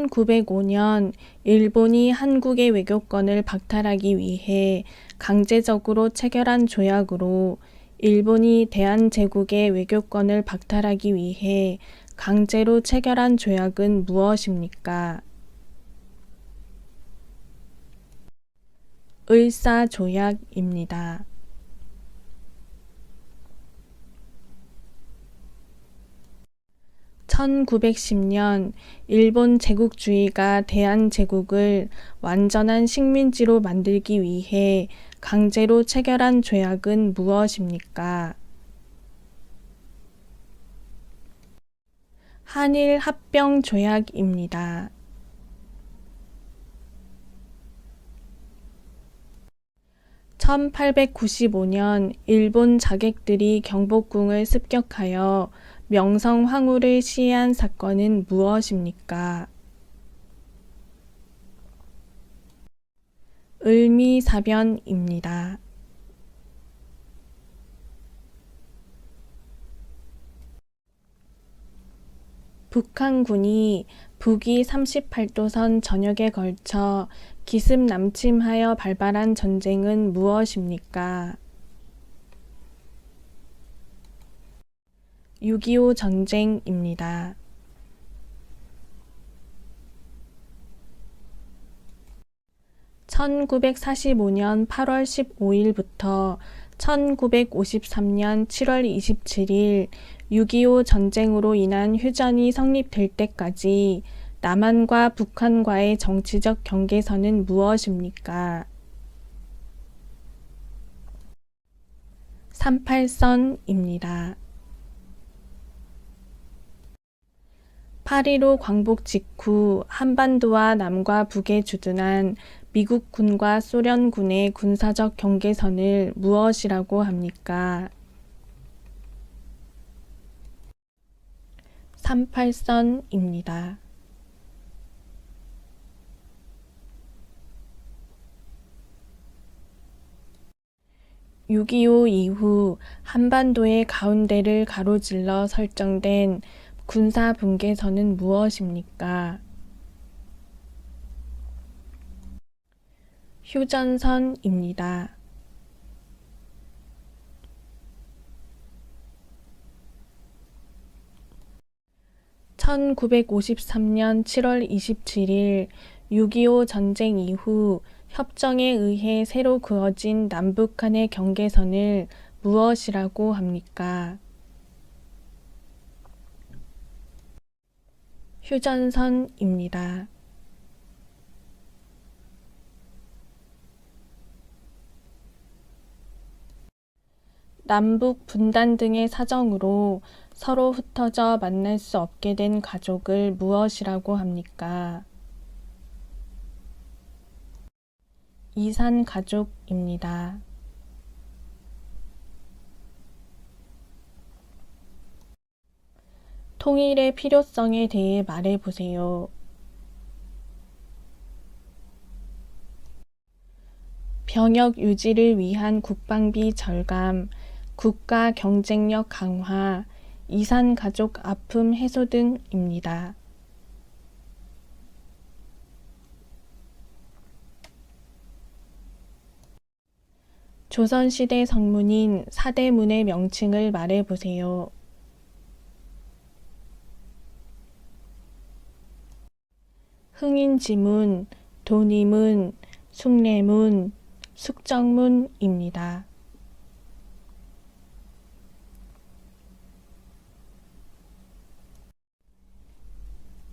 1905년 일본이 한국의 외교권을 박탈하기 위해 강제적으로 체결한 조약으로 일본이 대한제국의 외교권을 박탈하기 위해 강제로 체결한 조약은 무엇입니까? 을사조약입니다. 1910년 일본 제국주의가 대한제국을 완전한 식민지로 만들기 위해 강제로 체결한 조약은 무엇입니까? 한일합병조약입니다. 1895년 일본 자객들이 경복궁을 습격하여 명성황후를 시해한 사건은 무엇입니까? 을미사변입니다. '북한군이 북위 38도선 전역에 걸쳐 기습 남침하여 발발한 전쟁은 무엇입니까? 6.25 전쟁입니다. 1945년 8월 15일부터 1953년 7월 27일 6.25 전쟁으로 인한 휴전이 성립될 때까지 남한과 북한과의 정치적 경계선은 무엇입니까? 38선입니다. 8.15 광복 직후 한반도와 남과 북에 주둔한 미국군과 소련군의 군사적 경계선을 무엇이라고 합니까? 38선입니다. (6.25) 이후 한반도의 가운데를 가로질러 설정된 군사분계선은 무엇입니까? 휴전선입니다. 1953년 7월 27일 6.25 전쟁 이후 협정에 의해 새로 그어진 남북한의 경계선을 무엇이라고 합니까? 휴전선입니다. 남북 분단 등의 사정으로 서로 흩어져 만날 수 없게 된 가족을 무엇이라고 합니까? 이산가족입니다. 통일의 필요성에 대해 말해보세요. 병역 유지를 위한 국방비 절감, 국가 경쟁력 강화, 이산가족 아픔 해소 등입니다. 조선시대 성문인 사대문의 명칭을 말해보세요. 흥인지문, 도니문, 숭례문, 숙정문입니다.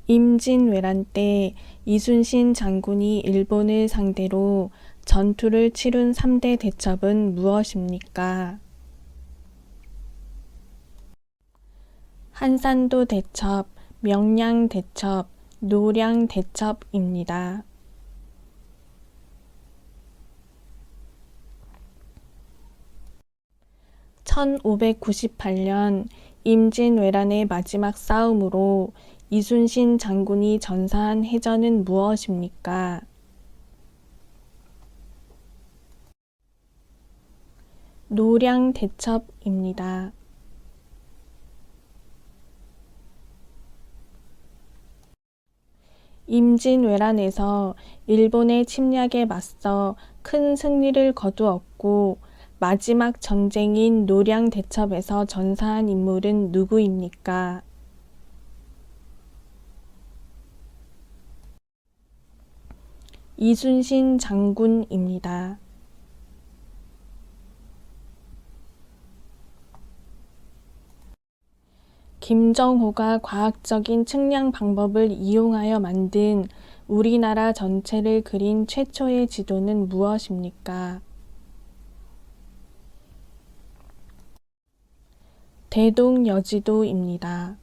임진왜란 때 이순신 장군이 일본을 상대로 전투를 치룬 3대 대첩은 무엇입니까? 한산도 대첩, 명량 대첩, 노량 대첩입니다. (1598년) 임진왜란의 마지막 싸움으로 이순신 장군이 전사한 해전은 무엇입니까? 노량 대첩입니다. 임진왜란에서 일본의 침략에 맞서 큰 승리를 거두었고 마지막 전쟁인 노량대첩에서 전사한 인물은 누구입니까? 이순신 장군입니다. 김정호가 과학적인 측량 방법을 이용하여 만든 우리나라 전체를 그린 최초의 지도는 무엇입니까? 대동여지도입니다.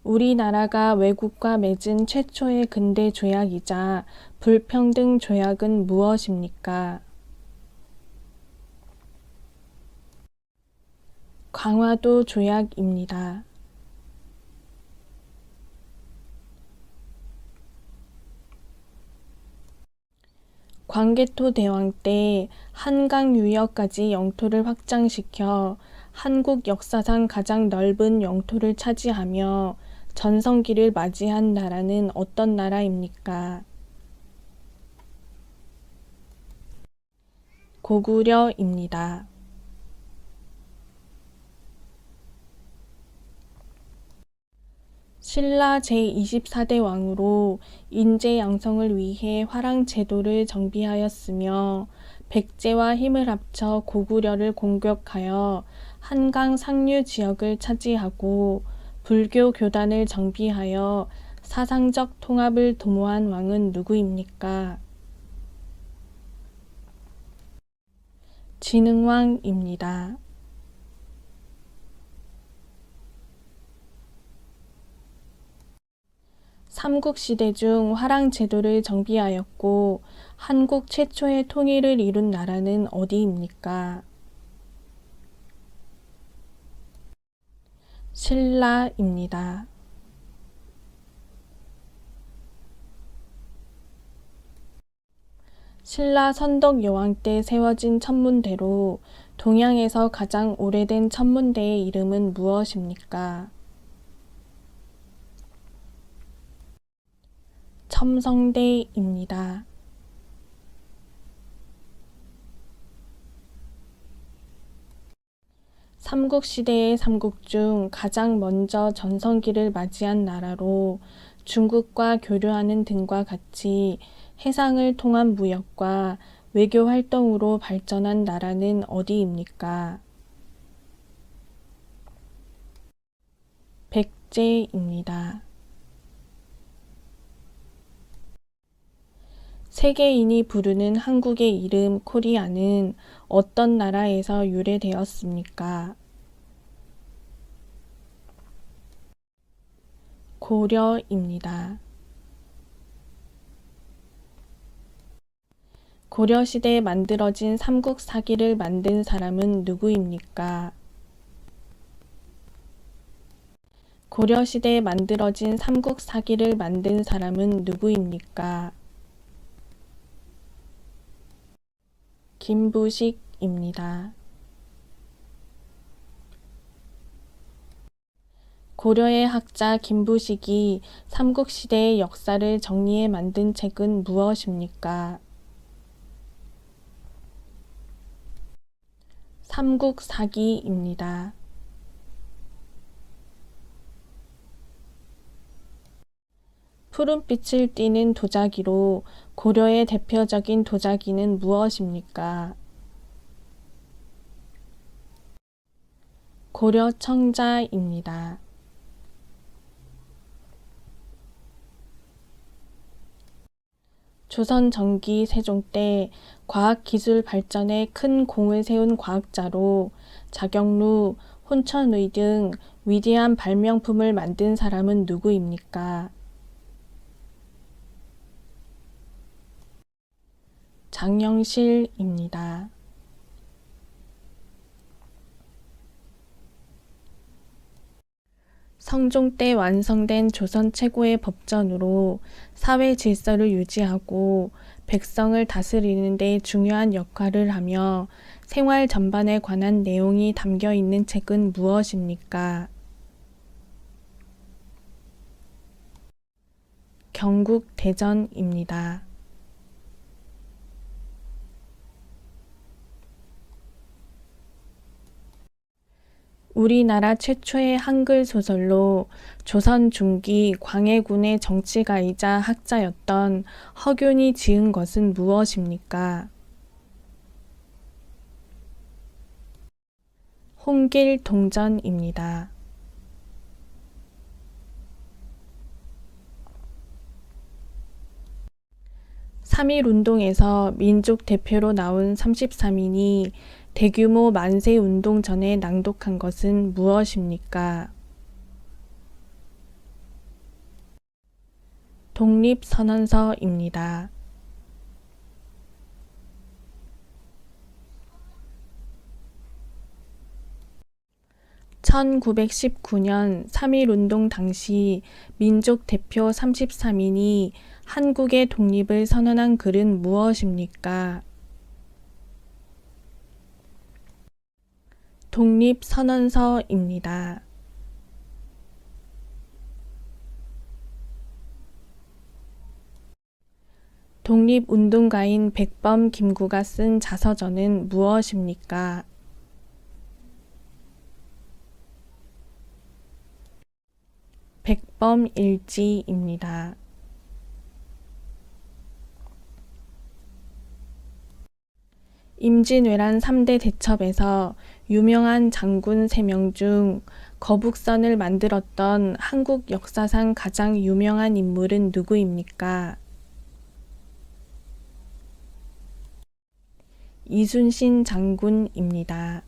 우리나라가 외국과 맺은 최초의 근대 조약이자 불평등 조약은 무엇입니까? 강화도 조약입니다. 광개토 대왕 때 한강 유역까지 영토를 확장시켜 한국 역사상 가장 넓은 영토를 차지하며 전성기를 맞이한 나라는 어떤 나라입니까? 고구려입니다. 신라 제24대 왕으로 인재 양성을 위해 화랑 제도를 정비하였으며 백제와 힘을 합쳐 고구려를 공격하여 한강 상류 지역을 차지하고 불교 교단을 정비하여 사상적 통합을 도모한 왕은 누구입니까? 진흥왕입니다. 삼국시대 중 화랑 제도를 정비하였고 한국 최초의 통일을 이룬 나라는 어디입니까? 신라입니다. 신라 선덕 여왕 때 세워진 천문대로 동양에서 가장 오래된 천문대의 이름은 무엇입니까? 첨성대입니다. 삼국시대의 삼국 중 가장 먼저 전성기를 맞이한 나라로 중국과 교류하는 등과 같이 해상을 통한 무역과 외교 활동으로 발전한 나라는 어디입니까? 백제입니다. 세계인이 부르는 한국의 이름 코리아는 어떤 나라에서 유래되었습니까? 고려입니다. 고려시대에 만들어진 삼국사기를 만든 사람은 누구입니까? 고려시대에 만들어진 삼국사기를 만든 사람은 누구입니까? 김부식입니다. 고려의 학자 김부식이 삼국시대의 역사를 정리해 만든 책은 무엇입니까? 삼국사기입니다. 푸른빛을 띠는 도자기로 고려의 대표적인 도자기는 무엇입니까? 고려청자입니다. 조선 전기 세종 때 과학기술 발전에 큰 공을 세운 과학자로 자경루, 혼천의 등 위대한 발명품을 만든 사람은 누구입니까? 장영실입니다. 성종 때 완성된 조선 최고의 법전으로 사회 질서를 유지하고 백성을 다스리는 데 중요한 역할을 하며 생활 전반에 관한 내용이 담겨 있는 책은 무엇입니까? 경국대전입니다. 우리나라 최초의 한글 소설로 조선 중기 광해군의 정치가이자 학자였던 허균이 지은 것은 무엇입니까? 홍길동전입니다. 3.1운동에서 민족 대표로 나온 33인이 대규모 만세운동 전에 낭독한 것은 무엇입니까? 독립선언서입니다. (1919년) 3.1운동 당시 민족 대표 33인이 한국의 독립을 선언한 글은 무엇입니까? 독립선언서입니다. 독립운동가인 백범 김구가 쓴 자서전은 무엇입니까? 백범일지입니다. 임진왜란 3대 대첩에서 유명한 장군 3명 중 거북선을 만들었던 한국 역사상 가장 유명한 인물은 누구입니까? 이순신 장군입니다.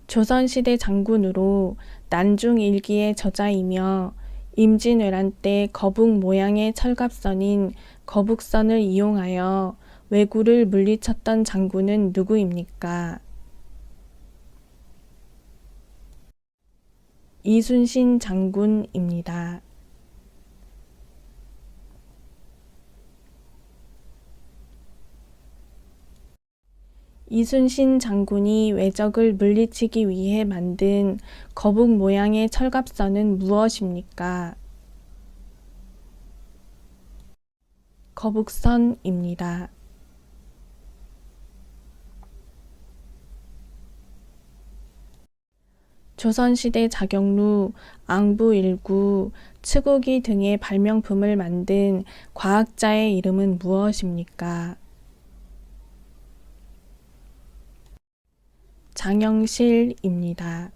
조선시대 장군으로 난중일기의 저자이며 임진왜란 때 거북 모양의 철갑선인 거북선을 이용하여 왜구를 물리쳤던 장군은 누구입니까? 이순신 장군입니다. 이순신 장군이 왜적을 물리치기 위해 만든 거북 모양의 철갑선은 무엇입니까? 거북선입니다. 조선시대 자경루, 앙부일구, 츠고기 등의 발명품을 만든 과학자의 이름은 무엇입니까? 장영실입니다.